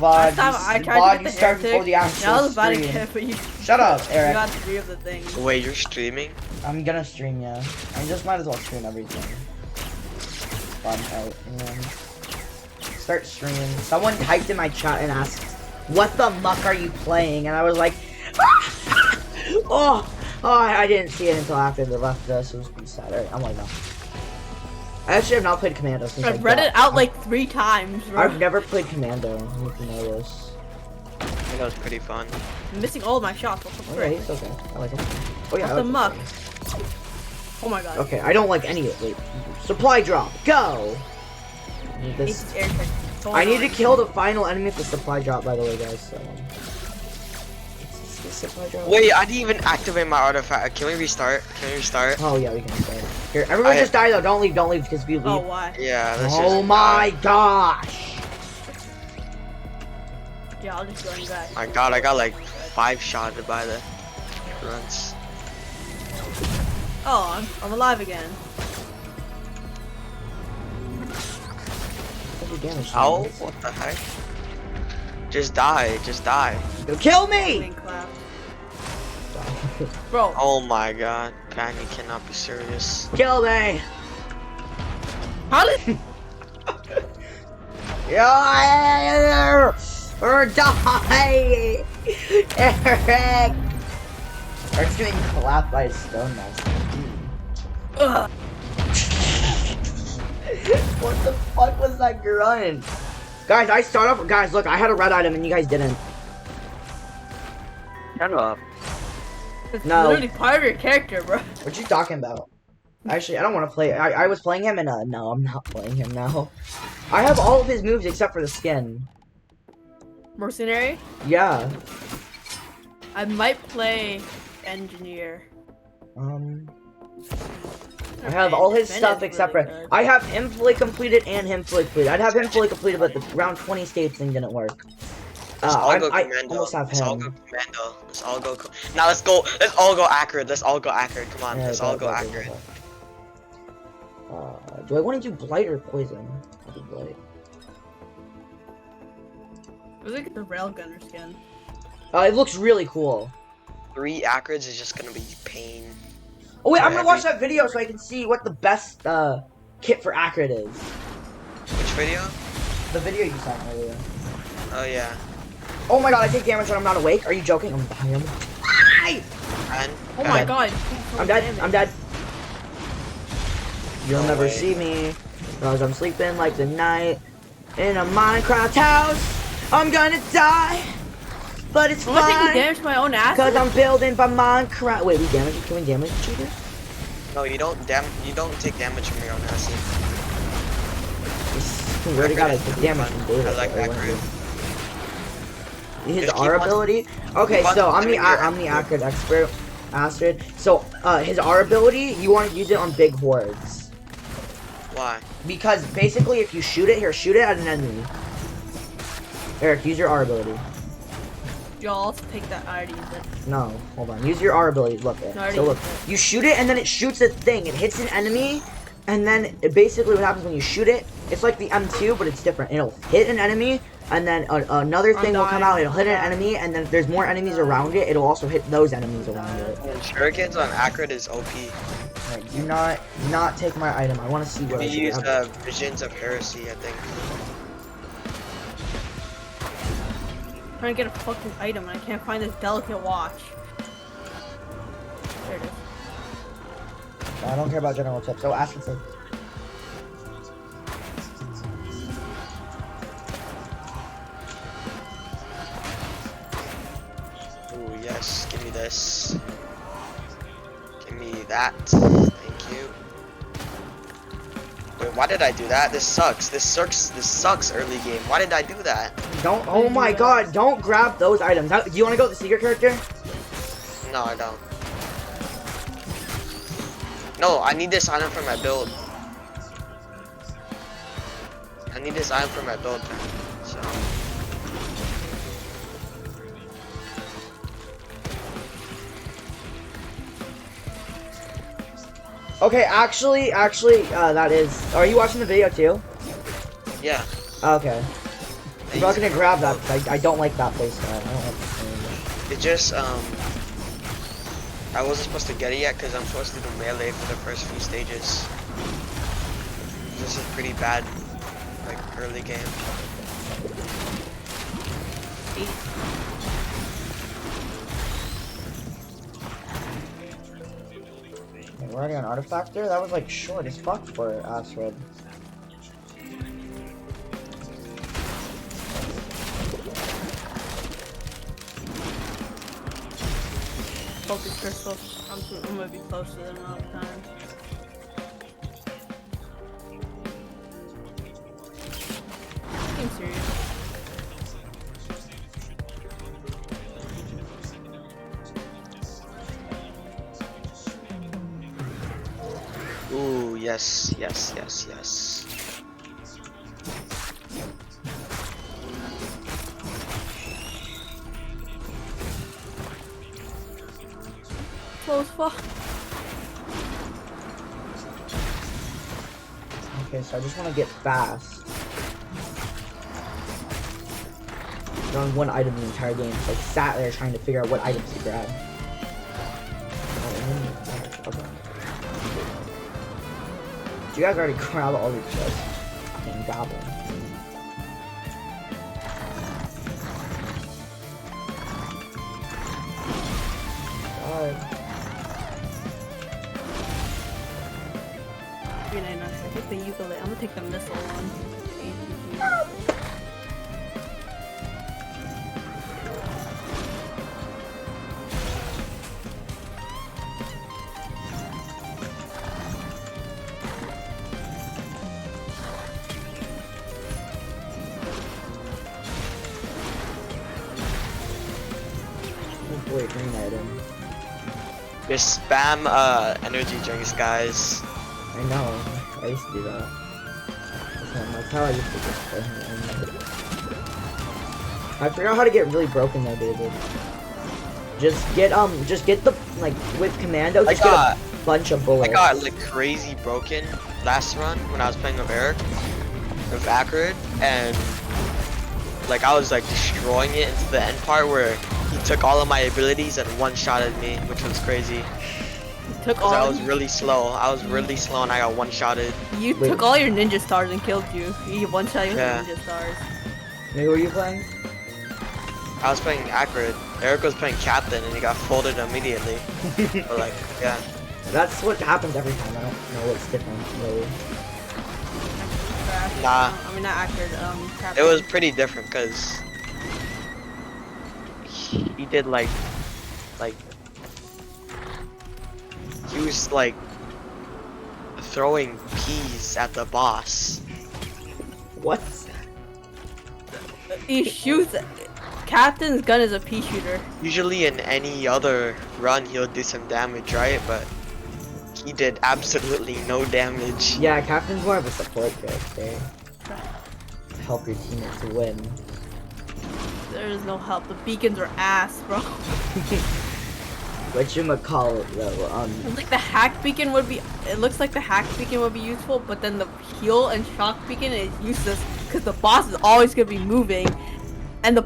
VOD, I VOD, tried to you get the start air before the tick. actual I was about to stream. get it, but you Shut up, Eric. got 3 of the things. Wait, you're streaming? I'm gonna stream, yeah. I just might as well stream everything. Fun out, and then start streaming. Someone typed in my chat and asked, "What the muck are you playing?" And I was like, oh, I didn't see it until after they left us. It was pretty sad. Alright, I'm like, no. I actually have not played Commando since I've read it out like 3 times, bro. I've never played Commando. You know this. I think that was pretty fun. I'm missing all of my shots. What the Oh yeah, frick? he's okay. I like him. Oh yeah, What I the like muck? him. Oh my god. Okay, I don't like any of it. Wait, supply drop, go! This is air tick. I need to kill the final enemy for supply drop, by the way, guys. So, supply drop. Wait, I didn't even activate my artifact. Can we restart? Can we restart? Oh yeah, we can start. Here, everyone just die though. Don't leave, because if you leave. Oh, why? Yeah, let's Oh just my gosh! Yeah, I'll just run back. My god, I got like 5 shotted by the grunts. Oh, I'm alive again. What's your damage? Ow, what the heck? Just die, just die. You'll kill me! Getting clapped. Bro, Oh my god, man, you cannot be serious. Kill me! how did Yeah! Or die! Eric! Eric's getting clapped by a stone master. Ugh. What the fuck was that grunt? Guys, I start off. Guys, look, I had a red item and you guys didn't. Shut up. It's No. literally part of your character, bro. What you talking about? Actually, I don't want to play. I was playing him and no, I'm not playing him now. I have all of his moves except for the skin. Mercenary? Yeah. I might play engineer. I have all his Ben stuff is except really for. good. I have him fully completed and him fully completed. I'd have him fully completed, but the round 20 states thing didn't work. Let's all go I commando. almost have Let's all go him. commando. Let's all go. Now let's go. Let's all go accurate. Let's all go accurate. Come on. Yeah, Let's all go accurate. Do I want to do blight or poison? I'll do blight. It was like the railgunner skin. It looks really cool. 3 accurates is just gonna be pain. Oh wait, I'm Yeah, gonna watch that video so I can see what the best kit for accurate is. Which video? The video you sent earlier. Oh yeah. Oh my god, I take damage when I'm not awake. Are you joking? I'm dying. And Oh my Bad. god. I'm dead. I'm dead. You'll No never way. see me because I'm sleeping like the night in a Minecraft house. I'm gonna die, but it's I'm taking fine damage to my own ass. because I'm building by Minecraft. Wait, we damage? Can we damage each other? No, you don't take damage from your own acid. We already got like damage from David. I like so I that wanna group. do- His Just keep R on- ability. Okay, keep on so I'm doing the your I'm the accurate. accurate expert. So his R ability, you want to use it on big hordes. Why? Because basically, if you shoot it, shoot it at an enemy. Eric, use your R ability. Y'all take that. I already used it. No, hold on. Use your R ability. Look No, I at. already So look, used it. you shoot it, and then it shoots a thing. It hits an enemy, and then basically what happens when you shoot it, it's like the M2, but it's different. It'll hit an enemy, and then another thing will come dying. out. It'll hit an enemy, and then if there's more enemies around it, it'll also hit those enemies around it. Shurikens on accurate is OP. Right, do not take my item. I want to see what I We should use have. Visions of Heresy, I think. I'm trying to get a fucking item and I can't find this delicate watch. There it is. I don't care about general tips. So ask and say. Ooh, yes, give me this. Give me that. Thank you. Wait, why did I do that? This sucks. This sucks early game. Why did I do that? Don't. Oh my God! Don't grab those items. Do you want to go with the secret character? No, I don't. No, I need this item for my build. I need this item for my build. So. Okay, actually, that is. Are you watching the video too? Yeah. Okay. I'm not gonna grab that because I don't like that playstyle. I don't like the thing. It just, I wasn't supposed to get it yet because I'm supposed to do melee for the first few stages. This is pretty bad, like, early game. We're already on artifact there? That was like short as fuck for Astrid. Focus crystal. I'm gonna be close to them all the time. I'm serious. Ooh, yes, yes, yes, yes. Close fuck. Okay, so I just want to get fast. I'm on one item the entire game. So I sat there trying to figure out what items to grab. Okay. You guys already grab all your chests. Fucking goblin. God. I take the ukulele. I'm gonna take the missile one. Oh boy, green item. Just spam energy drinks, guys. I know. I used to do that. That's how I used to just play. I figured out how to get really broken though, David. Just get the, like, with commando, just get a bunch of bullets. I got like crazy broken last run when I was playing with Eric, with Acrid, and like I was like destroying it into the end part where he took all of my abilities and one-shotted me, which was crazy. Took all. I was really slow. I was really slow and I got one-shotted. You took all your ninja stars and killed you. You one-shot your ninja stars. Who were you playing? I was playing Acrid. Eric was playing Captain and he got folded immediately. But like, yeah. That's what happens every time. I don't know what's different, really. Nah. I mean, not accurate. It was pretty different because he did like he was like throwing peas at the boss. What? He shoots. Captain's gun is a pea shooter. Usually in any other run he'll do some damage, right? But he did absolutely no damage. Yeah, Captain's more of a support character. Help your teammates to win. There is no help. The beacons are ass, bro. Whatchamacallit though, It's like the hack beacon would be. It looks like the hack beacon would be useful, but then the heal and shock beacon is useless because the boss is always gonna be moving, and the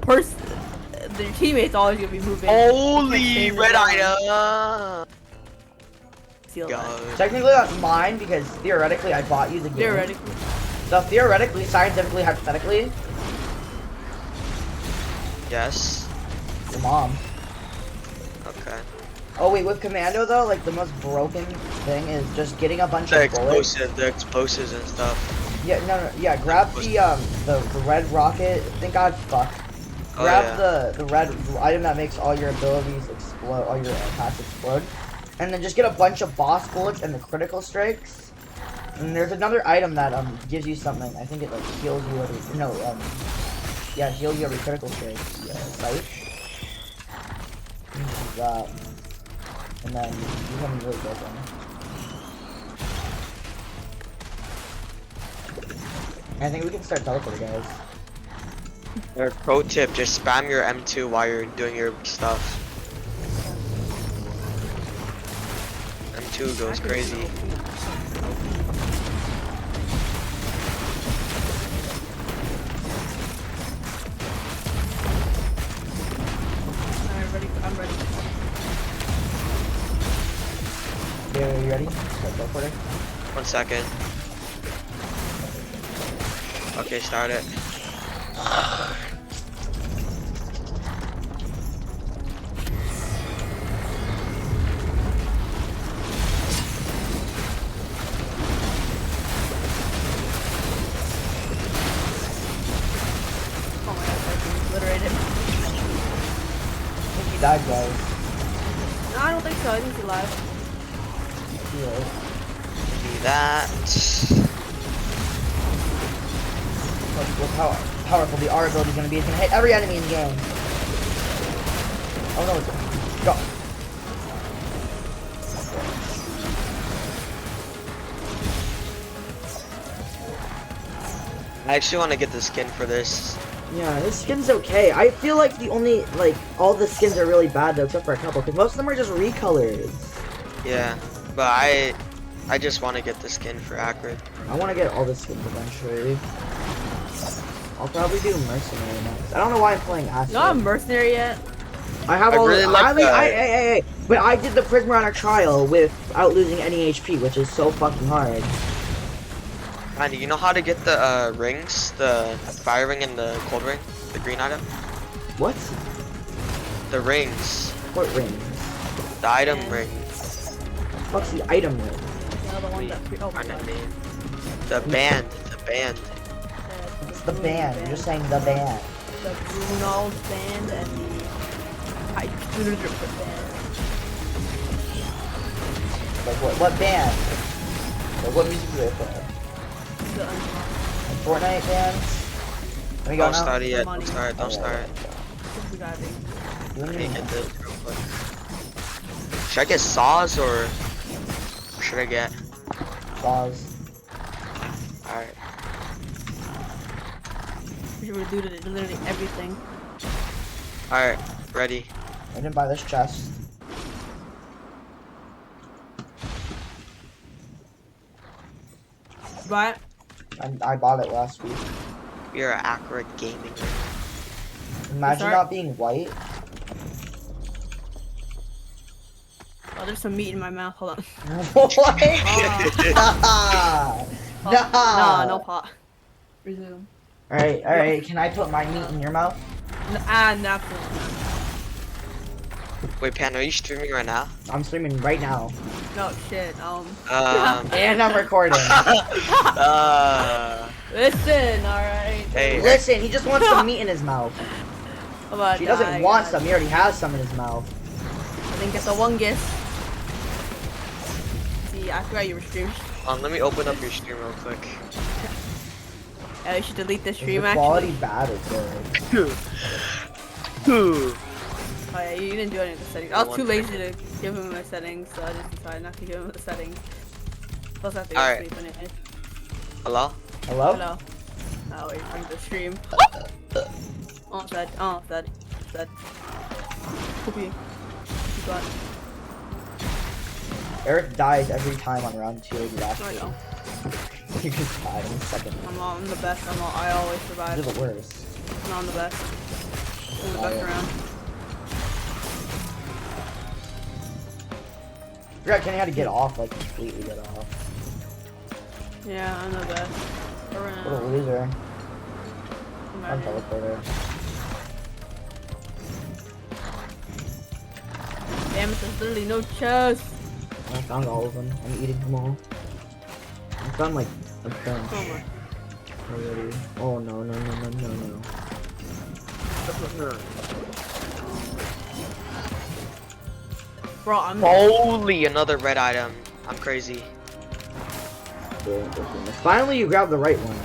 teammate's always gonna be moving. Holy red item! Seal that. technically that's mine because theoretically I bought you the game. Theoretically. So theoretically, scientifically, hypothetically, Yes. your mom. Okay. Oh wait, with commando though, like the most broken thing is just getting a bunch The of bullets. explosives and stuff. Yeah, no, yeah. Grab the red rocket. Thank God, fuck. Oh, Grab yeah. the red item that makes all your abilities explode, all your attacks explode, and then just get a bunch of boss bullets and the critical strikes. And there's another item that gives you something. I think it like heals you every yeah, heals you every critical strike. Yeah, sight. Use that, and then you can really broken. I think we can start teleporting, guys. Or pro tip, just spam your M2 while you're doing your stuff. M2 goes crazy. you ready? Start teleporter. 1 second. Okay, start it. Oh my gosh, I've been obliterated. I think he died, guys. No, I don't think so. I think he's alive. Yeah. Do that. Look how powerful the R ability is going to be. It's going to hit every enemy in the game. Oh no, it's go. I actually want to get the skin for this. Yeah, this skin's okay. I feel like the only, like, all the skins are really bad though, except for a couple, because most of them are just recolors. Yeah, but I just want to get the skin for Acrid. I want to get all the skins eventually. I'll probably do Mercenary next. I don't know why I'm playing Acid. No, I'm mercenary yet. I have I all really the, like the- hey, but I did the Prism Runner trial without losing any HP, which is so fucking hard. And you know how to get the rings? The fire ring and the cold ring? The green item? What? The rings. What ring? The item Yeah. ring. What's the item ring? The one that. Oh my I god. mean, the band. The band. It's the band. You're just saying the band. The Bruno band and the band. Like what band? Like what music do they play? The Like Fortnite bands? Let me go Don't now. start it yet. Money. Don't start it. Don't start it. we got it. You I and need me. to get this real quick. Should I get saws or should I get? Pause. Alright. We should do literally everything. Alright. Ready. I didn't buy this chest. Right? I bought it last week. We are Acrid Gaming. Imagine Sorry? not being white. Oh, there's some meat in my mouth. Hold on. What? Oh, Nah. no pot. Resume. Alright, can I put my meat in your mouth? No. Wait, Pan, are you streaming right now? I'm streaming right now. No shit. And I'm recording. Listen, alright. Hey. Listen, he just wants some meat in his mouth. I'm about to He doesn't die, want guys. some, he already has some in his mouth. I think it's a one guess. See, I forgot you were streaming. Let me open up your stream real quick. You should delete the Is stream the quality actually. bad or good? Oh yeah, you didn't do any of the settings. I was too One lazy to give him the settings, so I just decided not to give him the settings. Plus I have to go Alright. sleep anyway. Hello? Hello? Hello. Oh wait, I'm the stream. Almost dead. Dead. Poopy. You got. Eric dies every time on round 2 of the last I know. He just died in a second. I'm the best. I always survive. You're the worst. No, I'm the best. I'm the best yeah. around. I forgot Kenny had to get off, like completely get off. Yeah, I'm the best. What a Around. loser. I'm I'm out here. teleporter. Damn it, there's literally no chest. I found all of them. I'm eating them all. I found like a bunch Oh my. already. Oh no. Bro, I'm Holy, another red item. I'm crazy. Finally you grabbed the right one.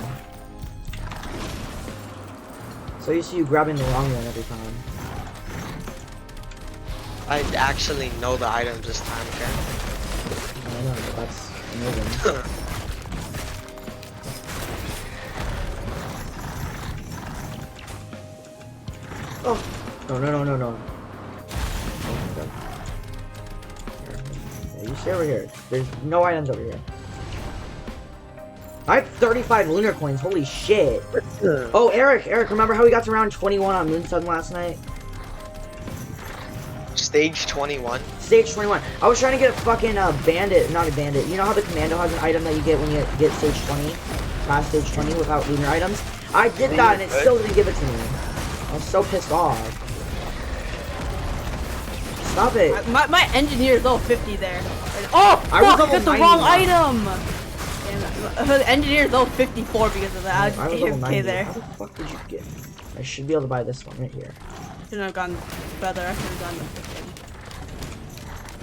So you see you grabbing the wrong one every time. I actually know the items this time, okay? I know, but that's amazing. Oh! No. Oh my god. Yeah, you stay over here. There's no items over here. I have 35 lunar coins, holy shit. Oh, Eric, remember how we got to round 21 on Moonstone last night? Stage 21. Stage 21. I was trying to get a fucking bandit, not a bandit. You know how the commando has an item that you get when you get stage 20? Past stage 20 without lunar items? I did that and it still didn't give it to me. I was so pissed off. Stop it. My engineer is level 50 there. Oh, I was fuck, I level got the 90 wrong now. item. Damn it. The engineer is level 54 because of that. I was level 90. there. How the fuck did you get? I should be able to buy this one right here. Shouldn't have gone feather. I should have gone the freaking.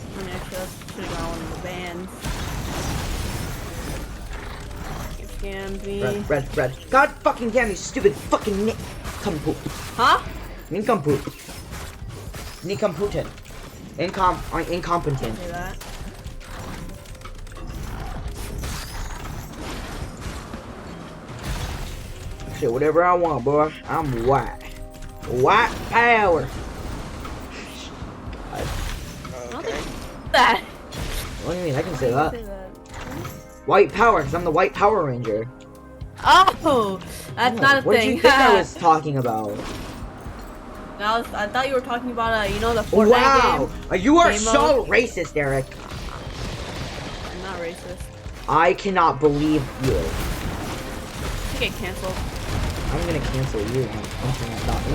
I mean, actually, I should have gone one of the bands. You scammed me. Red. God fucking damn you, stupid fucking nincompoop. Huh? Nincompoop. Nincomputent. Incompetent. Say that. Shit, whatever I want, boy. I'm white. White power. Okay. That. What do you mean? I can say that. Say that. White power, because I'm the White Power Ranger. Oh, that's not a What did thing. you think I was talking about? I thought you were talking about you know the Fortnite Wow! game. You are Game so racist, Eric. I'm not racist. I cannot believe you. You get canceled. I'm gonna cancel you on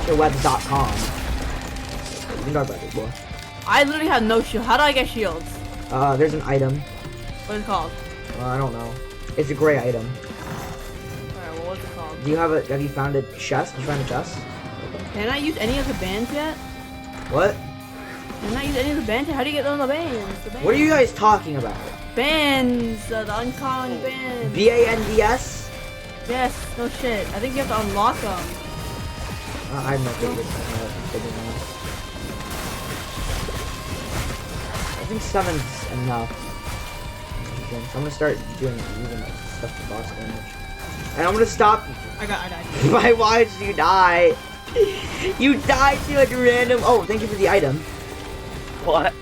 interwebs.com. You know about it, boy. I literally have no shield. How do I get shields? There's an item. What is it called? I don't know. It's a gray item. Alright, well, what's it called? Do you have a? Have you found a chest? Did you find a chest? Can I use any of the bands yet? What? Can I use any of the bands yet? How do you get on the bands? What are you guys talking about? Bands! The uncommon bands. BANDS? Yes, no shit. I think you have to unlock them. I have no clue. I think 7's enough. So I'm gonna start using like stuff to box damage. And I'm gonna stop. I died. Why did you die? You died to like random. Oh, thank you for the item. What?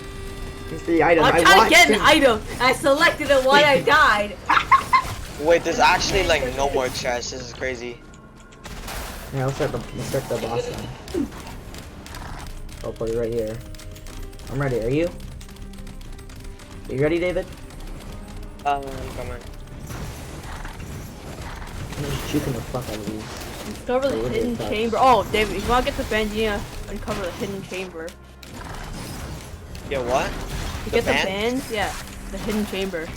Thanks for the item. I'm I trying to watched get an him- item. I selected it while I died. Wait, there's actually like no more chests. This is crazy. Yeah, let's start the boss then. I'll put it right here. I'm ready. Are you? Are you ready, David? Come on. I'm just juking the fuck out of these. Uncover the hidden chamber. Oh, David, if you want to get the band, you need to uncover the hidden chamber. Yeah, what? To The get the band? bands, yeah, the hidden chamber.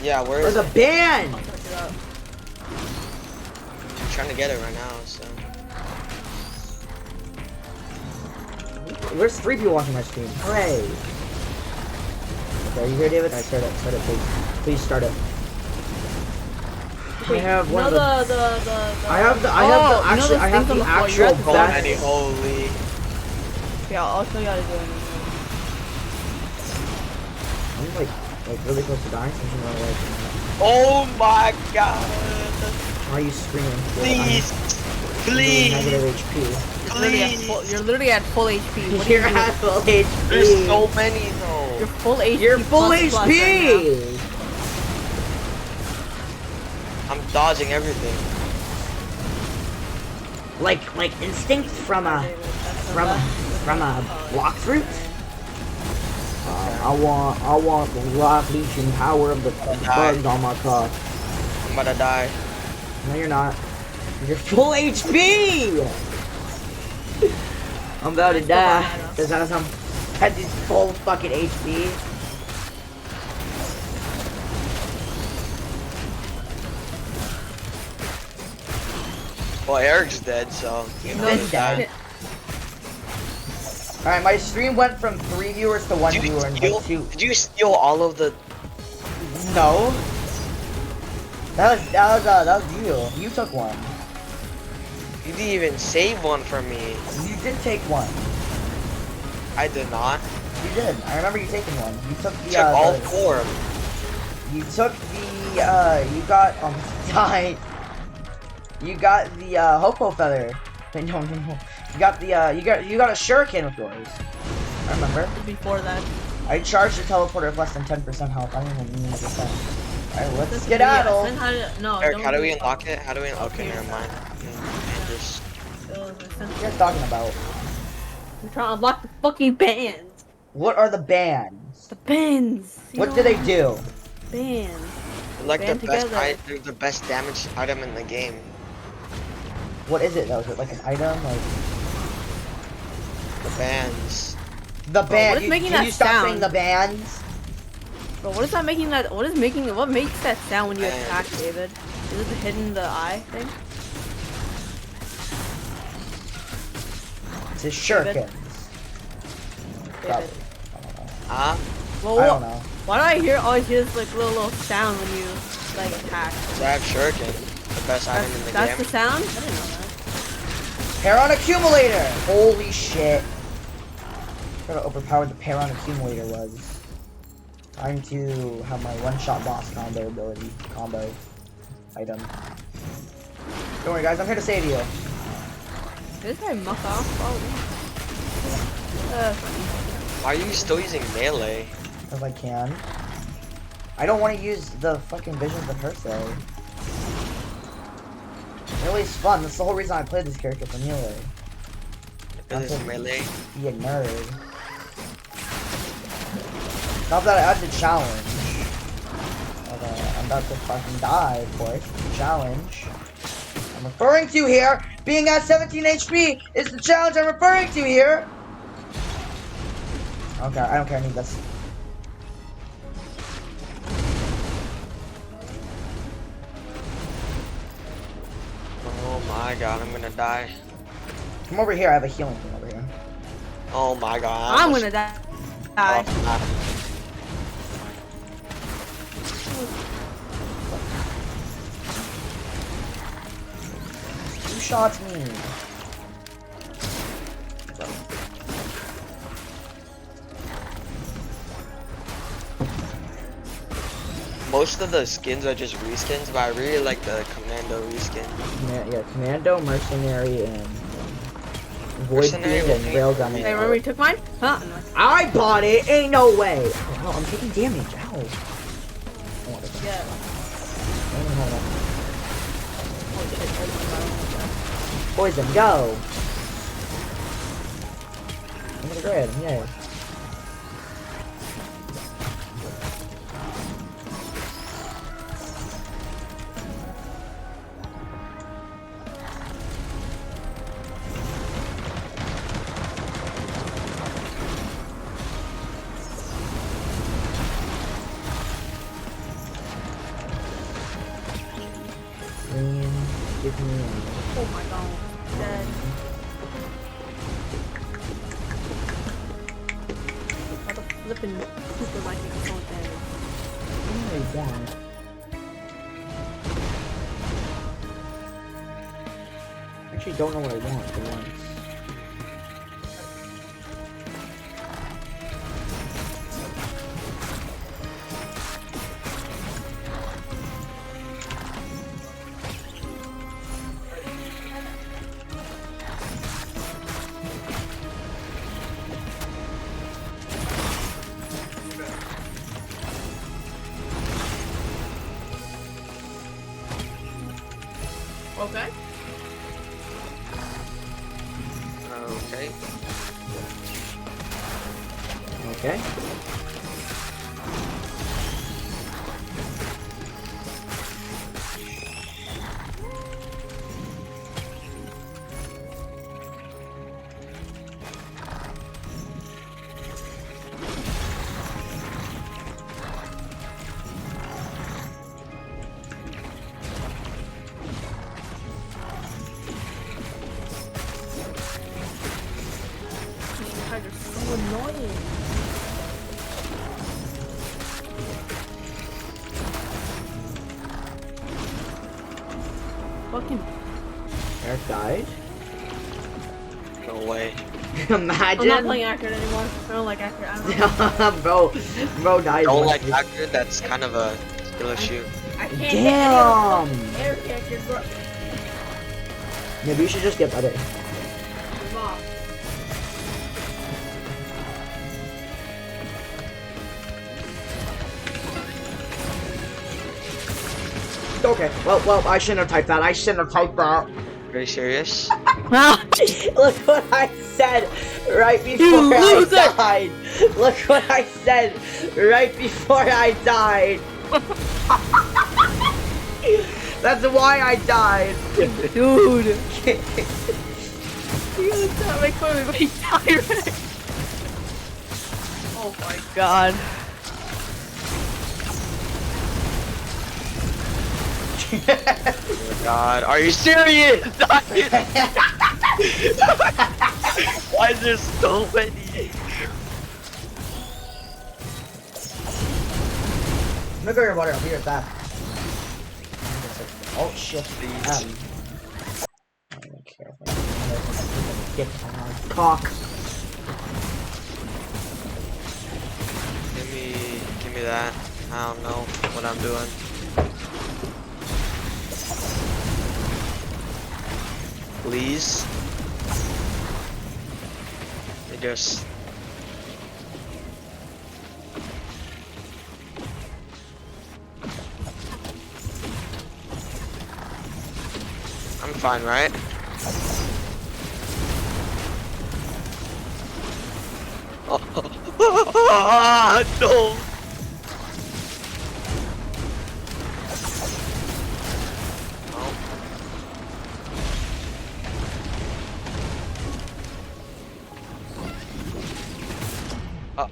Yeah, where There's is a it? band. I'll search it up. I'm trying to get it right now, so. There's 3 people watching my stream. Hooray! Okay, are you here, David? Alright, start it, please. Please start it. Wait, I have one you of know the. I have the actually, I have the actual Oh, best. many holy. Yeah, I'll show you how to do it. I'm like really close to dying. So I'm gonna run away from that. Oh my god. Why are you screaming? Please. I'm Please. negative HP. You're literally at full HP. What are You're you doing? at full HP. There's so many though. You're full HP. You're full plus plus right HP. I'm dodging everything. Like instinct from now. a David, that's from a block fruit. I want the life leeching power of the bugs on my car. I'm about to die. No, you're not. You're full HP. I'm about to die. Cause I'm at this full fucking HP. Well, Eric's dead, so. You've No, been shit. dead. Alright, my stream went from 3 viewers to 1 viewer and then 2. Did you steal all of the? No. That was you. You took one. You didn't even save one for me. You did take one. I did not. You did. I remember you taking one. You took the Took all the- 4. You took the you got died. You got the Hopo feather. No. You got the you got a shuriken with yours. I remember. Before that. I charged the teleporter with less than 10% health. I don't even need percent. Alright, let's That's get weird. out of. Send how to- No, Eric, don't how do we it. unlock it? How do we? Okay, Okay. never mind. And just. What are you guys talking about? I'm trying to unlock the fucking bands. What are the bands? The bands. you What know, do they do? Bands. Like the Band best, together. they're the best damage item in the game. What is it though? Is it like an item? Like The bands. the band? what is making Can that you stop saying sound? the bands? Bro, what is that making that? What makes that sound when you Bands. attack, David? Is it the hidden the eye thing? It's his shurikens. Probably. David. I don't know. Huh? Well, I don't know. why do I always hear this like little sound when you like attack? So I have Shuriken, the best item in the That's game. the sound? I didn't know that. Paron accumulator! Holy shit. Look how overpowered the Paron accumulator was. Time to have my one-shot boss combo ability. Combo. Item. Don't worry guys, I'm here to save you. Did this guy muck off? Why are you still using melee? If I can. I don't want to use the fucking Visions of Hersey. Melee's fun. That's the whole reason I played this character for Melee. This is melee. Be a nerd. Not that I had the challenge. But, I'm about to fucking die, of course. The challenge I'm referring to here, being at 17 HP, is the challenge I'm referring to here. Okay, I don't care. I need this. Oh my god, I'm gonna die. Come over here. I have a healing thing over here. Oh my god. I'm gonna die. Who shot me? Most of the skins are just reskins, but I really like the Commando reskin. Yeah, Commando, Mercenary, and Void Mercenary Fiend and will Railgun. Hey, remember you took mine? Huh? No. I bought it. Ain't no way. Oh, I'm taking damage. Ow. I want this. Yeah. I don't have enough. Holy shit, Poison, go. I'm gonna grid. Yay. Give me Oh my god. Dead. How the flippin' Cooper might be so dead. I want. Actually, don't know what I want for once. Okay. Okay. Okay. You guys are so annoying. Fucking. Eric died. No way. I'm not Imagine. playing accurate anymore. I don't like accurate. I don't know. bro died. Don't once. like accurate, that's kind of a skill issue. I can't Damn. get any air characters, bro. Maybe you should just get better. Mom. Okay. Well, I shouldn't have typed that. I shouldn't have typed that. Very serious? Look what I said right before You I loser! died. Look what I said right before I died. That's why I died. Dude. You gotta make fun of me, but he died right. Oh my god. Oh my god, are you serious? Why is there so many? I'm gonna go your water. I'll be right back. Oh shit. I don't care. Get on cock. Give me that. I don't know what I'm doing. Please. I just. I'm fine, right? Oh, no. Oh.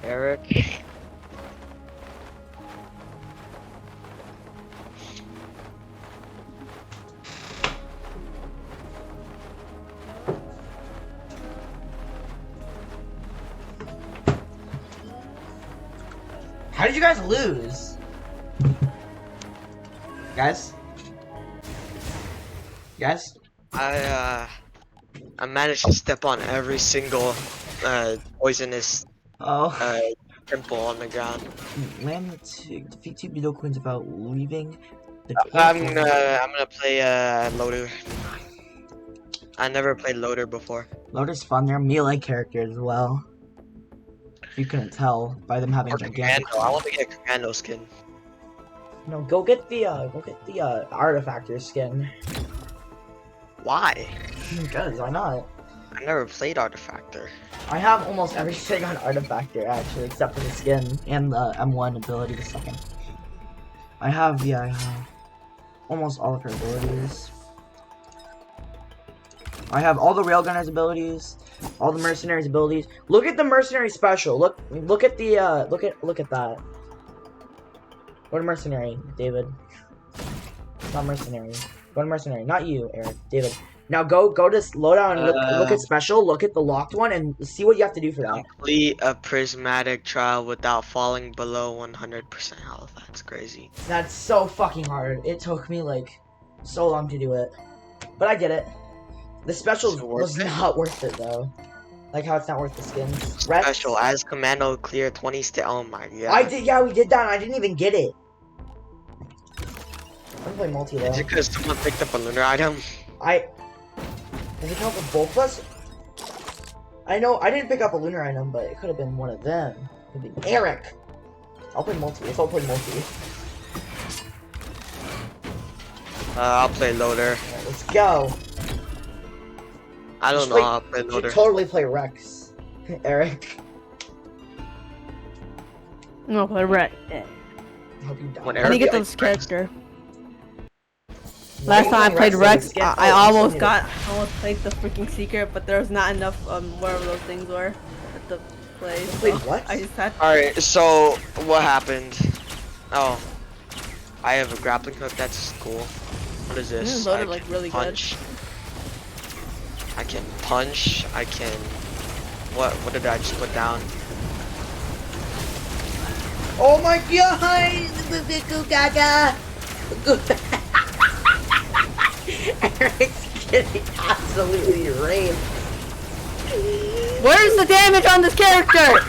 Eric. How did you guys lose? Guys? Guys? I managed to step on every single poisonous Oh. pimple on the ground. Land to defeat 2 beetle queens without leaving the I'm gonna play Loader. I never played Loader before. Loader's fun, they're a melee character as well. If you couldn't tell by them having Or gigantic. Commando. I want to get a Commando skin. No, go get the artifactor skin. Why? Because why not? I never played Artifactor. I have almost everything on artifactor actually, except for the skin and the M1 ability, the second. I have almost all of her abilities. I have all the railgunners abilities, all the mercenaries abilities. Look at the mercenary special. Look at the look at that. Go to mercenary, David. Not mercenary. Go to mercenary. Not you, Eric. David. Now go to slowdown and look at special. Look at the locked one and see what you have to do for that. Complete a prismatic trial without falling below 100% health. That's crazy. That's so fucking hard. It took me like so long to do it, but I did it. The special Is it worth was it? not worth it though. Like how it's not worth the skins. Rex, Special as Commando clear 20 oh my god. I did. Yeah, we did that. And I didn't even get it. I'm playing multi though. Is it because someone picked up a lunar item? Does it count for both of us? I know I didn't pick up a lunar item, but it could have been one of them. It could be Eric. I'll play multi. Let's all play multi. I'll play Loader. Alright, let's go. I don't Just know play- how I'll play You Loader. should totally play Rex. Eric. No, but right. I hope you die. When I Eric need to get plays this Rex. character. Why Last you time I playing played as a Rex, skin? I Oh, almost you got, played the freaking secret, but there was not enough, wherever those things were at the place. played so what? I just had Alright, so what happened? Oh. I have a grappling hook, that's cool. What is this? This is loaded, I like, can really good. punch. I can punch, I can... What did I just put down? Oh my god! Gaga! Eric's getting absolutely raped. Where's the damage on this character?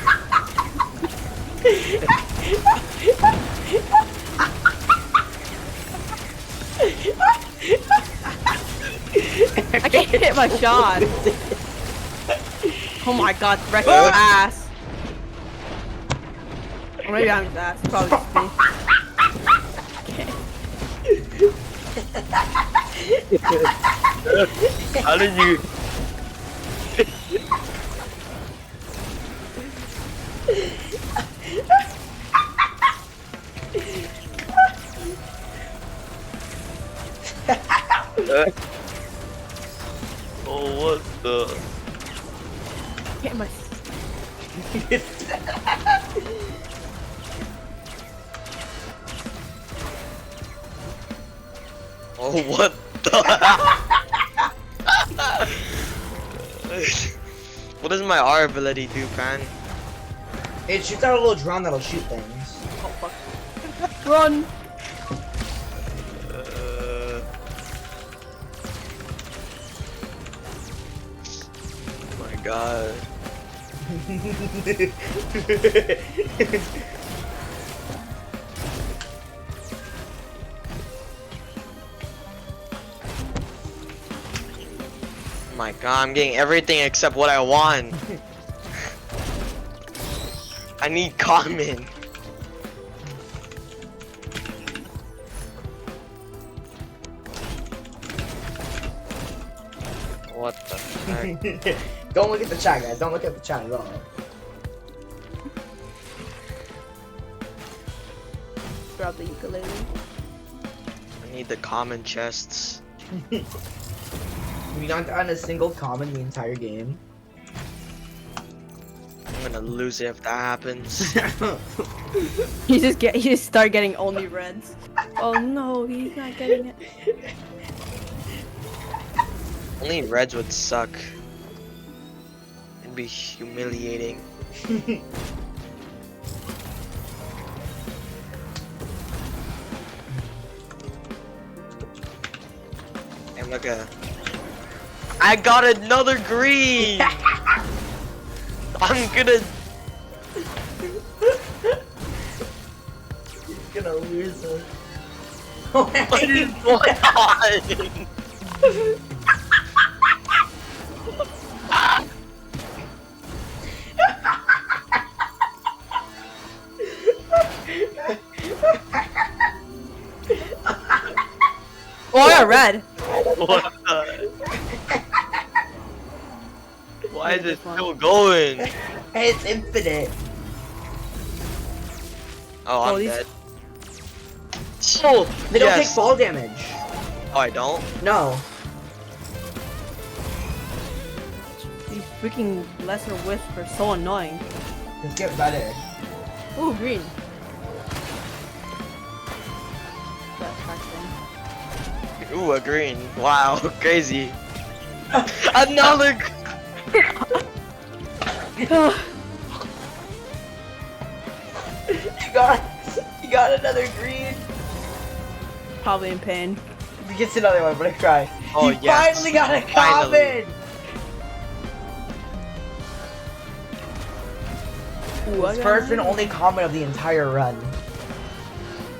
I can't hit my shot. Oh my god, wreck your ass. Or maybe I'm his ass. Probably just me. Okay. How did you? Oh, what the? Hit my. Oh, what the? What does my R ability do, Pan? It shoots out a little drone that'll shoot things. Oh fuck. Run. Oh my god. Oh my god, I'm getting everything except what I want. I need common. What the heck? Don't look at the chat, guys. Don't look at the chat at all. Grab the ukulele. I need the common chests. We not gotten a single common the entire game. I'm gonna lose it if that happens. You just start getting only reds. Oh no, he's not getting it. Only reds would suck. It'd be humiliating. And look at, I got another green. I'm gonna. He's gonna lose it. What is going on? Oh, I got red. What the? Why is it still going? Hey, it's infinite. Oh, I'm these- dead. Oh, They don't yes. take fall damage. Oh, I don't? No. These freaking lesser wisps are so annoying. Just get better. Ooh, green. That fact thing. Ooh, a green. Wow, crazy. Another. You got another green. Probably in pain. He gets another one, but I cry. Oh, you yes. finally got a Finally. common. Ooh, I This got first and another. only common of the entire run.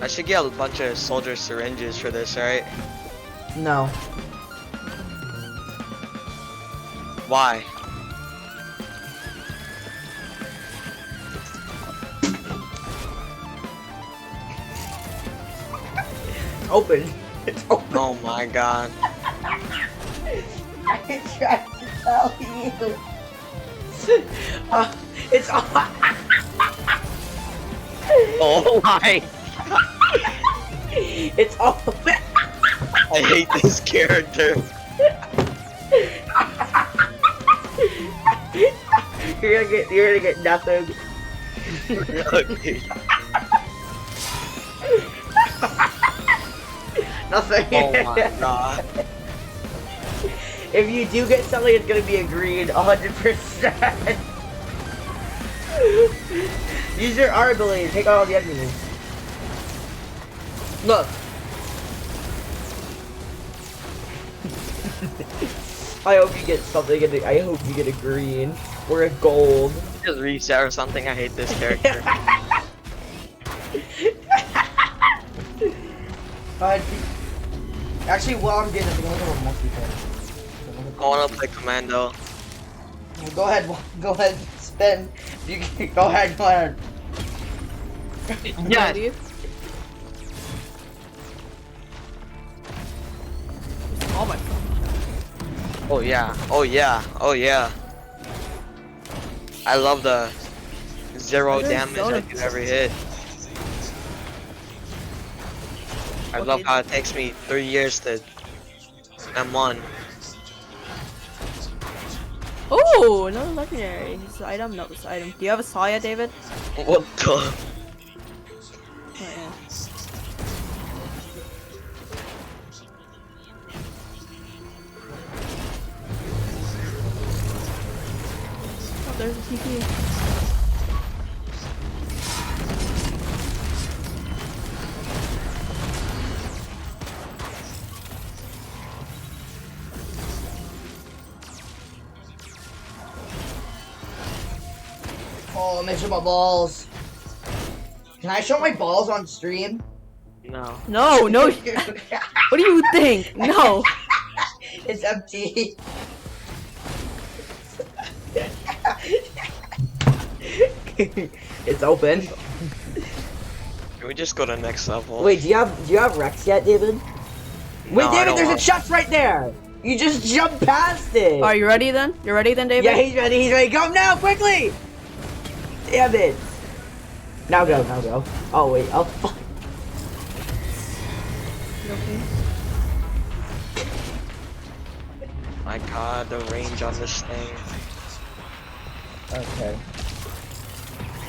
I should get a bunch of soldier syringes for this, right? No. Why? It's open. It's open. Oh my god. I tried to tell you. It's Oh my. It's open. I hate this character. You're gonna get nothing. Okay. Nothing. Oh my god. If you do get something, it's gonna be a green, 100%. Use your R ability to take out all the enemies. Look. I hope you get something. I hope you get a green or a gold. Just reset or something. I hate this character. Actually, while I'm doing this, I'm gonna look at what multiplayer. I wanna play Commando. Go ahead, spin. You can, go ahead. Yes. Ready? Oh my. Oh yeah. Oh yeah. Oh yeah. I love the 0 There's damage I donuts. can ever hit. I love Okay. how it takes me 3 years to M1. Oh, another legendary. This item, no, this item. Do you have a saw yet, David? What the? Oh yeah. Oh, there's a TP. Oh, missing my balls. Can I show my balls on stream? No. No, no. What do you think? No. It's empty. It's open. Can we just go to next level? Wait, do you have Rex yet, David? Wait, No, I David, don't there's a want- chest right there. You just jumped past it. Are you ready then? You ready then, David? Yeah, he's ready. He's ready. Go now, quickly. Damn it. Now go. Now go. Oh wait. Oh fuck. You okay? My god, the range on this thing. Okay.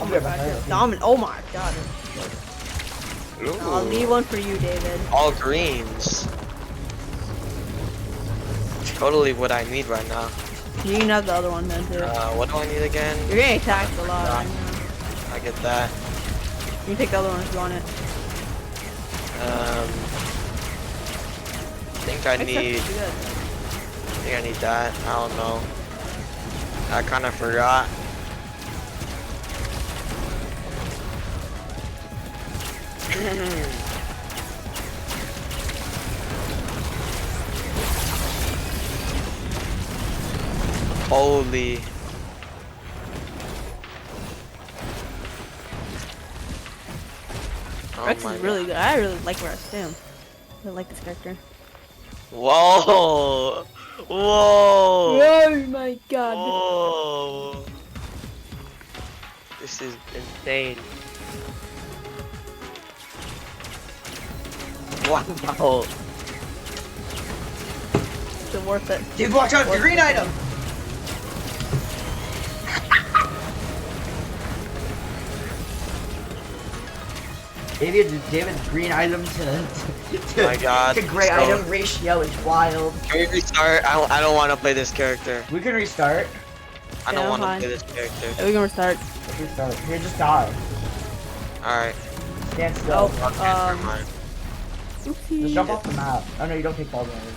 I'll be right back. Dominant. Oh my god. I'll Ooh. leave one for you, David. All greens. Totally what I need right now. You can have the other one then too. What do I need again? You're getting attacked a lot. I know. I get that. You can take the other one if you want it. I think I need. Except you're good. I think I need that. I don't know. I kind of forgot. Holy. Oh Rex my is really good. I really like Rex. Damn. I like this character. Whoa! Whoa! Oh my god. Whoa! This is insane. Wow! It's worth it. Dude, watch out! The green item. David's green item to My God, to gray let's go. item ratio is wild. Can we restart? I don't want to play this character. We can restart. I don't Yeah, want to fine. play this character. Yeah, we can restart. Let's restart. Here, just die. Alright. Stand still. Oh, Never mind. Oopsie. Just jump off the map. Oh no, you don't take fall damage.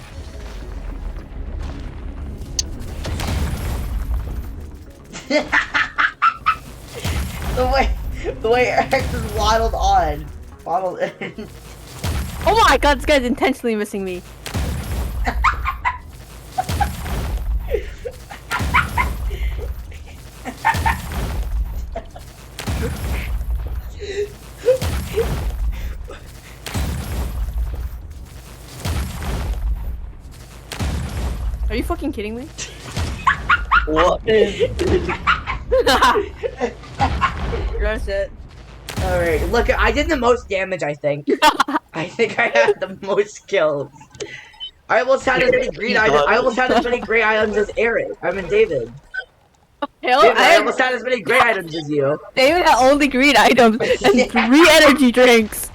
the way Eric just waddled on. Waddled in. Oh my god, this guy's intentionally missing me. Are you fucking kidding me? What? That's it. Alright, look, I did the most damage, I think. I think I had the most kills. I almost had as many green items. I almost had as many gray items as Eric. I mean David. Hell, David, I I almost had as many gray items as you. David had only green items and 3 energy drinks.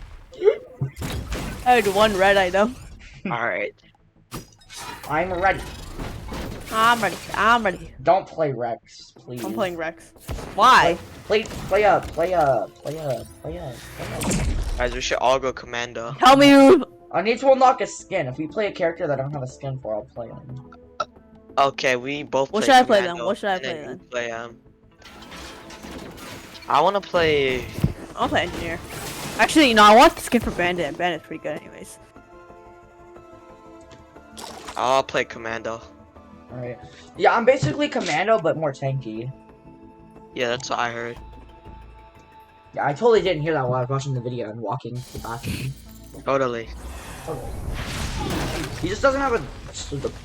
I had 1 red item. Alright. I'm ready. I'm ready. I'm ready. Don't play Rex, please. I'm playing Rex. Why? Play a. Guys, we should all go commando. Tell me who. I need to unlock a skin. If we play a character that I don't have a skin for, I'll play him. Okay, we both What play should I play then? commando, What should I and play you then? play, I want to play... I'll play engineer. Actually, no, I want the skin for bandit. Bandit's pretty good anyways. I'll play commando. Alright. Yeah, I'm basically Commando, but more tanky. Yeah, that's what I heard. Yeah, I totally didn't hear that while I was watching the video and walking to the bathroom. Totally. He just doesn't have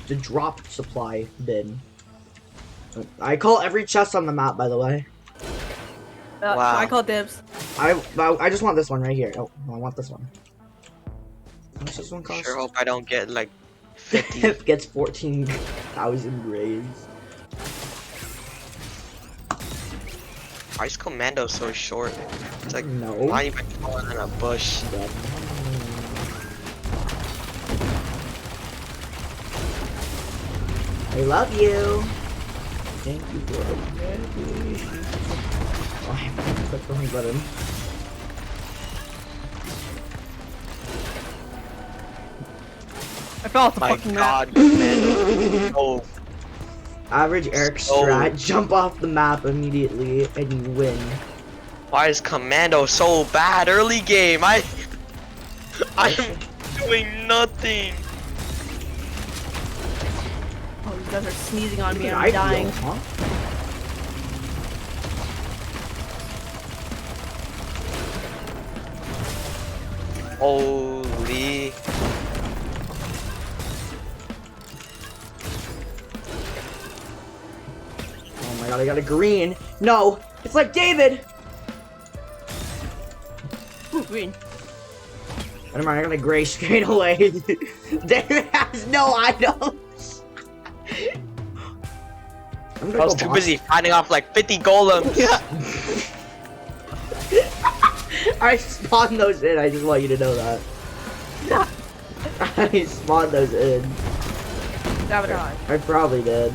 the drop supply bin. I call every chest on the map, by the way. Wow. I call dibs. I just want this one right here. Oh, I want this one. How much does this one cost? Sure hope I don't get like 50. It gets 14,000 grades. Why is Commando so short? It's like No. not even taller than a bush. I love you. Thank you for the Oh, I have to click the wrong button. I fell off the My fucking map. God, Commando. Oh, Average Eric So- strat, jump off the map immediately and you win. why is Commando so bad early game? I'm doing nothing. Oh, you guys are sneezing on me and I I'm dying. feel, huh? Holy. Oh my god, I got a green. No, it's like David. Ooh, green. Never mind, I got a gray straight away. David has no items. I'm gonna I was go too boss. busy fighting off like 50 golems. I spawned those in, I just want you to know that. I spawned those in. Sabotage. I probably did.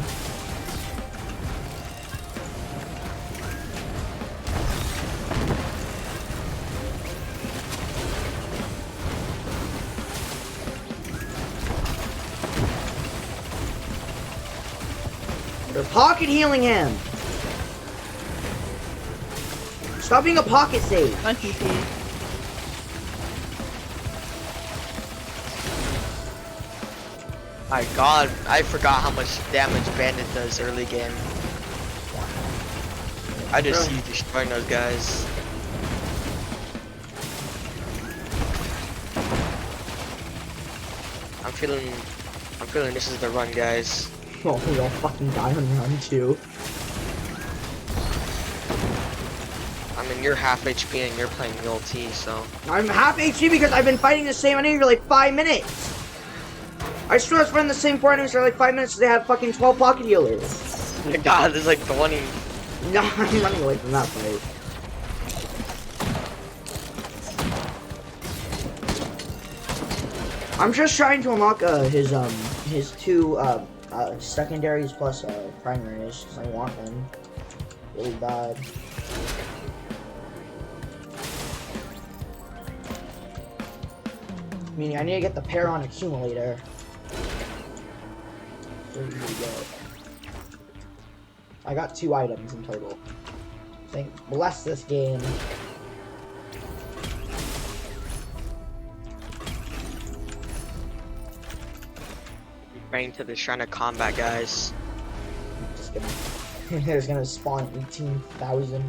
They're pocket healing him. Stop being a pocket save. Monkey feed. My God, I forgot how much damage Bandit does early game. I just see you destroying those guys. I'm feeling this is the run, guys. Oh, we all fucking die on run too. I mean, you're half HP and you're playing ulti, so. I'm half HP because I've been fighting the same enemy for like 5 minutes. I swear I was fighting the same 4 enemies for like 5 minutes so they have fucking 12 pocket healers. My God, there's like 20. No, I'm running away from that fight. I'm just trying to unlock his two secondaries plus primaries because I want them really bad. Meaning I need to get the Paron accumulator. Where do we go? I got 2 items in total. Thank bless this game. Praying to the Shrine of Combat, guys. Just kidding. There's gonna spawn 18,000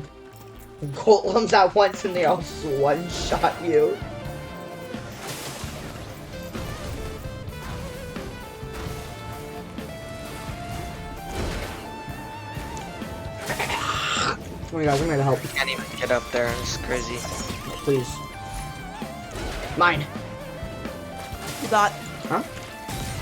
golems at once and they all just one-shot you. Oh my god, I'm gonna help. Can't even get up there. It's crazy. Please. Mine. You thought. Huh?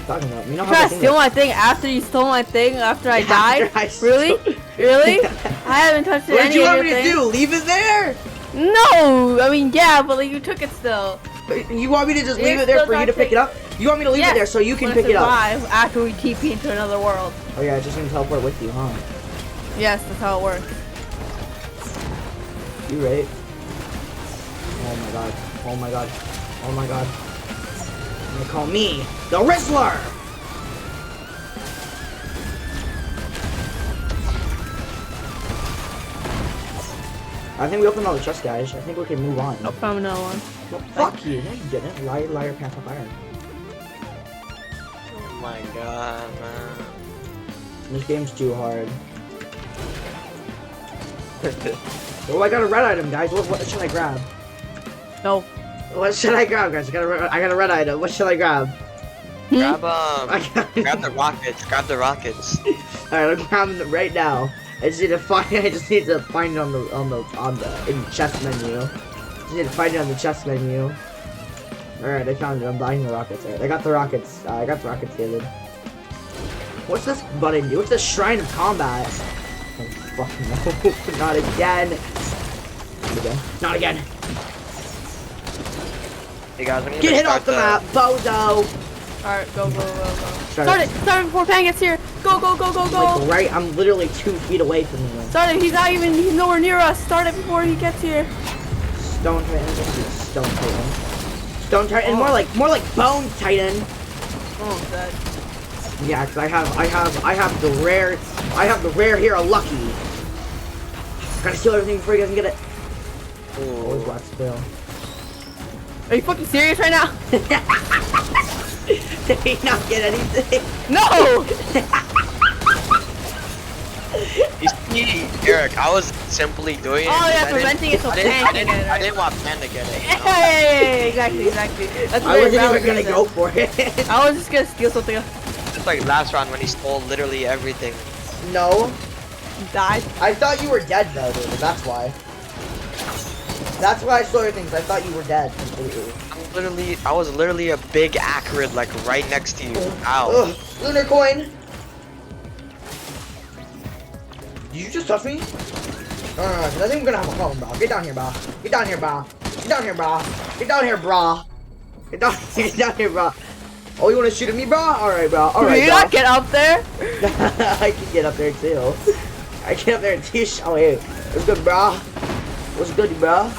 Talking about? You know how Try the to thing steal is- my thing after you stole my thing after I After died? I stole- Really? Really? I haven't touched What did any you of want your me to things. do? Leave it there? No! I mean, yeah, but like you took it still. You want me to just You're leave it there still for you to trying pick it up? You want me to leave Yes, it there so you can wanna pick it up? survive after we TP into another world. Oh yeah, it's just gonna teleport with you, huh? Yes, that's how it works. You right? Oh my god. Oh my god. Oh my god. You're gonna call me the Rizzler! I think we opened all the chests, guys. I think we can move on. No problem, no one. Well, fuck you. No, you didn't. Liar, liar, pants on fire. Oh my God, man. This game's too hard. Oh, I got a red item, guys. What should I grab? No. What should I grab, guys? I got a red item. What should I grab? Grab Grab the rockets. Grab the rockets. Alright, I'm grabbing them right now. I just need to find it on the chest menu. Just need to find it on the chest menu. Alright, I found it. I'm buying the rockets. Alright, I got the rockets. I got the rockets, David. What's this button do? What's the Shrine of Combat? Oh, fuck no. Not again. Not again. Hey guys, we need Get to hit start off the map, bozo! Alright, go. Start Start it before Pan gets here. Go. Like, right, I'm literally 2 feet away from you. Start it. He's nowhere near us. Start it before he gets here. Stone Titan. Stone Titan. Stone Titan. More like Bone Titan. Oh, I'm dead. Yeah, cause I have the rare hero Lucky. Gotta steal everything before he doesn't get it. Always black spill. Are you fucking serious right now? Did he not get anything? No! You see, Eric, I was simply doing it. Oh, yeah, I preventing it so Pan can get it. I didn't want Pan to get it. You know? Hey, exactly. That's I wasn't very even gonna valid go reason. for it. I was just gonna steal something. It's like last round when he stole literally everything. No, Died. I thought you were dead though, dude. That's why. That's why I stole your things. I thought you were dead completely. I was literally a big Acrid like right next to you. Ow. Ugh, lunar coin. Did you just touch me? No, I think we're gonna have a problem, bro. Get down here, bro. Get down here, bro. Get down here, bro. Get down here, bro. Get down here, bro. Oh, you wanna shoot at me, bro? Alright, bro. Can Alright, you bro. not get up there? I can get up there, too. I get up there, too. Oh, hey. What's good, bro? What's good, bro?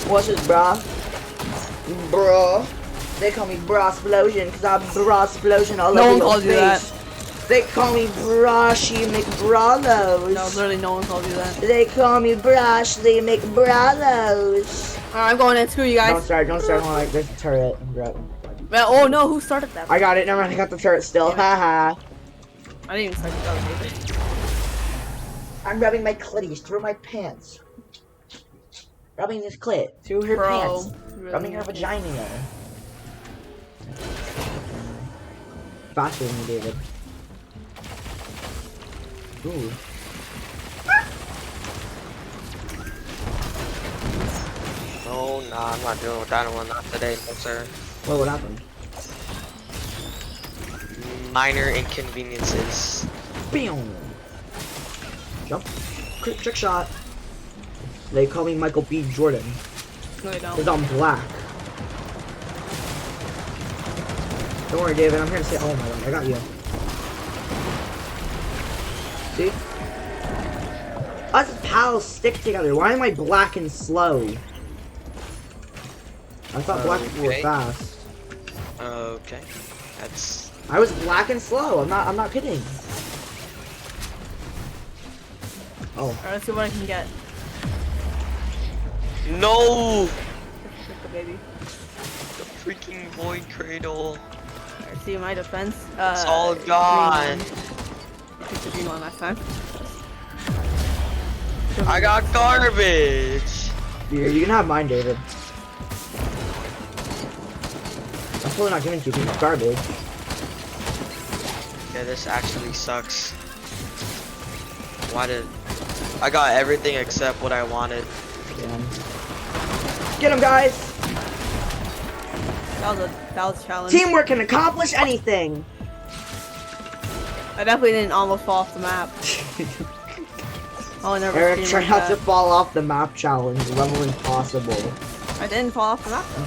What's this, bro? Bro. They call me Bra Explosion, because I'm Bra Explosion all No over one your calls you that. face. They call me Brashy McBrawlos. No, literally no one called you that. They call me Brashley McBrawlos. Alright, I'm going in. Screw you guys. Don't start. Hold on, there's a turret. Man, oh no, who started that? I got it. Never mind. I got the turret still. Haha. I didn't even start the other. I'm rubbing my clitties through my pants. Rubbing this clit through her Bro, pants. really? Rubbing her vagina. Faster than me, David. Ooh. No, nah, I'm not dealing with that one. Not today, no sir. What happened? Minor inconveniences. Bam! Jump. Quick trick shot. They call me Michael B. Jordan. No, they don't. Because I'm black. Don't worry, David. I'm here to say, oh my god, I got you. See? Us pals stick together. Why am I black and slow? I thought black people were Okay. fast. Okay, that's. I was black and slow. I'm not kidding. Oh. Alright, let's see what I can get. No! Pick the baby. The freaking void cradle. Alright, see my defense. It's all gone. I took the green one last time. I got garbage. You can have mine, David. I'm totally not giving it to you because it's garbage. Yeah, this actually sucks. Why did... I got everything except what I wanted. Damn. Get him, guys! That was a challenge. Teamwork can accomplish anything! I definitely didn't almost fall off the map. Oh, I never Eric, seen try like not to that. fall off the map challenge. Level impossible. I didn't fall off the map though.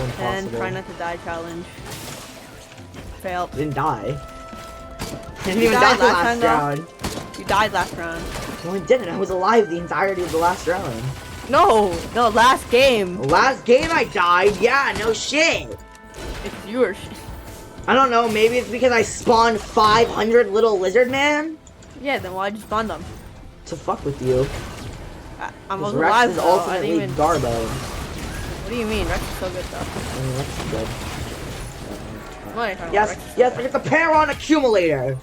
Impossible. And try not to die challenge. Failed. Didn't die. Didn't You even died die last time, last though. round. You died last round. No, I didn't. I was alive the entirety of the last round. No, last game. Last game I died. Yeah, no shit. It's yours. I don't know. Maybe it's because I spawned 500 little lizard man Yeah, then why'd you spawn them? to fuck with you. I 'Cause was Rex alive is though. I ultimately didn't even. Garbo. What do you mean? Rex is so good though. I mean, Rex is good. What are you talking Yes, about? Rex is so yes, I good. get the Paron accumulator.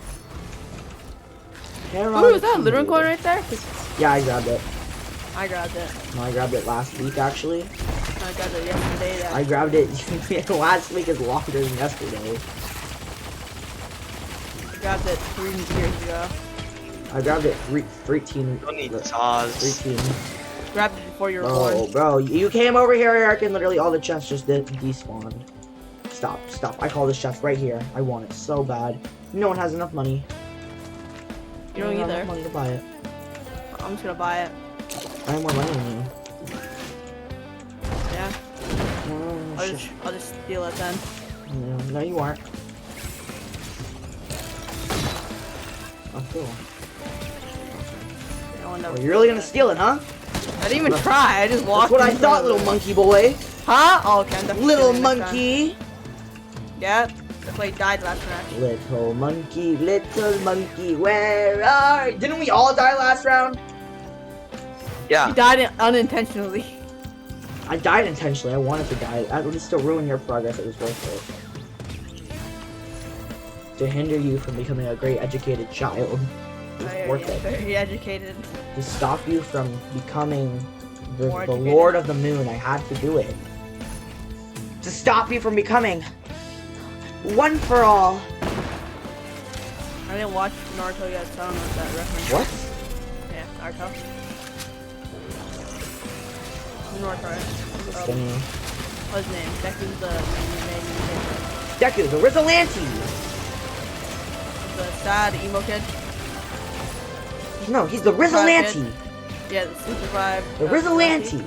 Ooh, is that a Lunar coin right there? Yeah, I grabbed it. I grabbed it. No, I grabbed it last week actually. I grabbed it yesterday. Yeah. I grabbed it last week is longer than yesterday. I grabbed it 3 years ago. I grabbed it 13. Don't need sauce. 13. Grabbed it before you were Oh, born. bro, you came over here, Eric, and literally all the chests just despawned. Stop. I call this chest right here. I want it so bad. No one has enough money. You don't have either. enough money to buy it. I'm just gonna buy it. I have more money than you. Yeah. Oh, shit. I'll just steal it then. No, you aren't. Oh, cool. No one ever Oh, you're really gonna steal steal it, huh? I didn't even try. I just walked. That's what I in front thought, of little it. monkey boy. Huh? Oh, okay. I'm definitely Little stealing it next time. monkey. Yeah. That's why he died last match. Little monkey, where are? Didn't we all die last round? He Yeah. died unintentionally. I died intentionally. I wanted to die. That would still ruin your progress. It was worth it. To hinder you from becoming a great educated child. It was worth it. Very educated. To stop you from becoming the More educated. Lord of the Moon, I had to do it. To stop you from becoming one for all. I didn't watch Naruto yet, so I don't know what that reference. What? Yeah, Naruto. Naruto, right? Thingy. What's his name? Deku's the main Deku, the Rizzolanti! the sad emo kid. No, he's the Rizzolanti! Yeah, the sleep deprived. The Rizzolanti!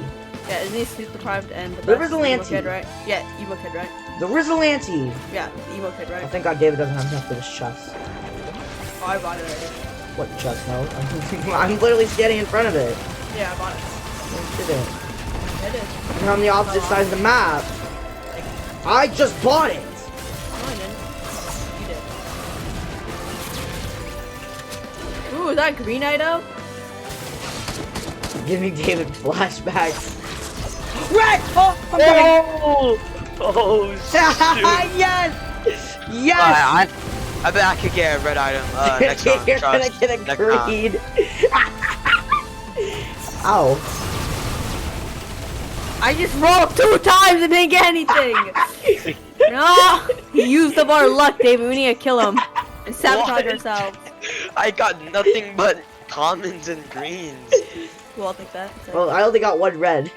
Yeah, isn't he sleep deprived and the The best emo Rizzolanti. kid, right? Yeah, emo kid, right? The Rizzolanti! Yeah, the emo kid, Oh, right? thank God David doesn't have enough for this chest. Oh, I bought it already. What chest? No. I'm literally standing in front of it. Yeah, I bought it. No, you didn't. It is. You're on the opposite side of the map. I just bought it! No, I didn't. You did. Ooh, is that a green item? Giving David flashbacks. Red! Oh, I'm coming! Oh Yes! Yes! I bet I could get a red item next round. You're gonna Trust. get a Next round. green. Ow. I just rolled 2 times and didn't get anything! No! He used up our luck, David. We need to kill him. And sabotage What? ourselves. I got nothing but commons and greens. Well, I'll take that. So- Well, I only got 1 red.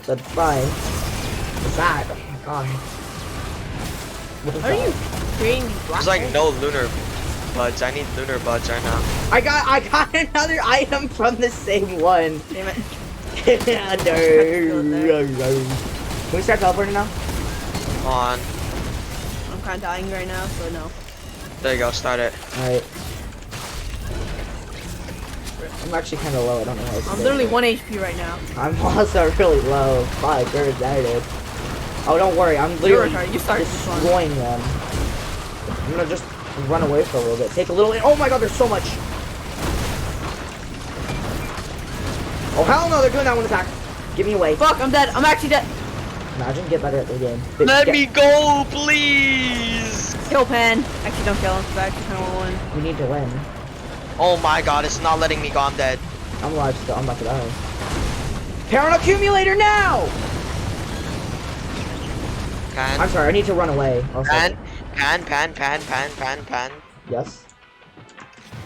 That's fine. What's that? Oh my God. What is How are that? you creating these black There's like holes? no lunar buds. I need lunar buds right now. I got another item from the same one. Damn it. Can we start teleporting now? Come on. I'm kind of dying right now, so no. There you go. Start it. Alright. I'm actually kind of low. I don't know how to I'm do literally it. 1 HP right now. I'm also really low. Fuck, they're excited. Oh, don't worry. I'm literally retarded. You started this one. destroying them. I'm gonna just run away for a little bit. Take a little. Oh my God, there's so much. Oh hell no, they're doing that one attack. Give me away. Fuck, I'm dead. I'm actually dead. Imagine, get better at the game. Let Get- me go, please. Kill Pan. Actually, don't kill him, because I actually kind of want to win. We need to win. Oh my God, it's not letting me go. I'm dead. I'm alive still. I'm about to die. Parent accumulator now! I'm Pan. sorry, I need to run away. Also, Pan. yes.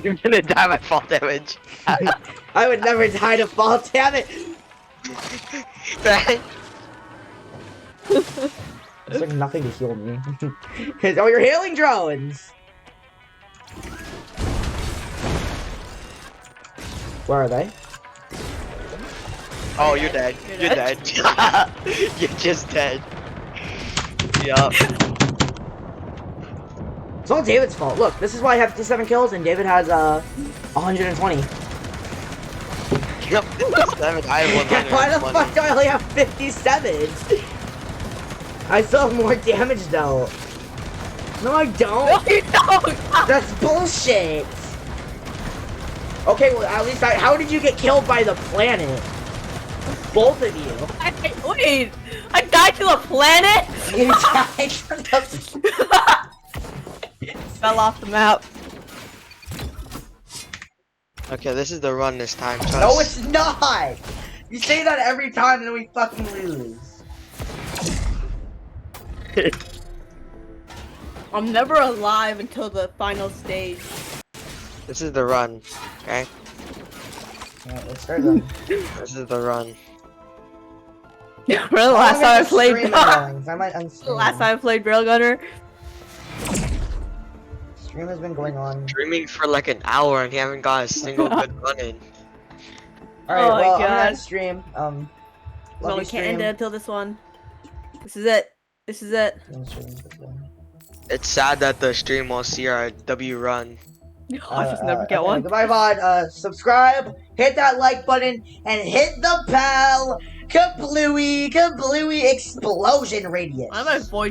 You're gonna die by fall damage. I would never die to fall, damn it! Pan. There's like nothing to heal me. Oh, you're healing drones! Where are they? Oh, you're dead. You're You're dead. You're just dead. Yup. It's all David's fault. Look, this is why I have 57 kills and David has 120. Yep. 7. I have 100. Why the fuck do I only have 57? I still have more damage though. No, I don't. No, you don't! That's bullshit. Okay, well at least how did you get killed by the planet? Both of you. Wait, I died to the planet? You died from the... Fell off the map. Okay, this is the run this time. Trust. No, it's not! You say that every time and then we fucking lose. I'm never alive until the final stage. This is the run. Okay. Alright, let's start then. This is the run. Remember the last time I played I might unstream. last time I played Railgunner? Stream has been going on. Streaming for like an hour and he haven't got a single good run in. Alright, Oh my well, I'm God. gonna stream. No, Love we you, can't end it stream. until this one. This is it. This is it. It's sad that the stream won't see our W run. I'll just never get one. Goodbye, VOD. Subscribe, hit that like button, and hit the bell. Kablooey, kablooey, explosion radius. Why am I voice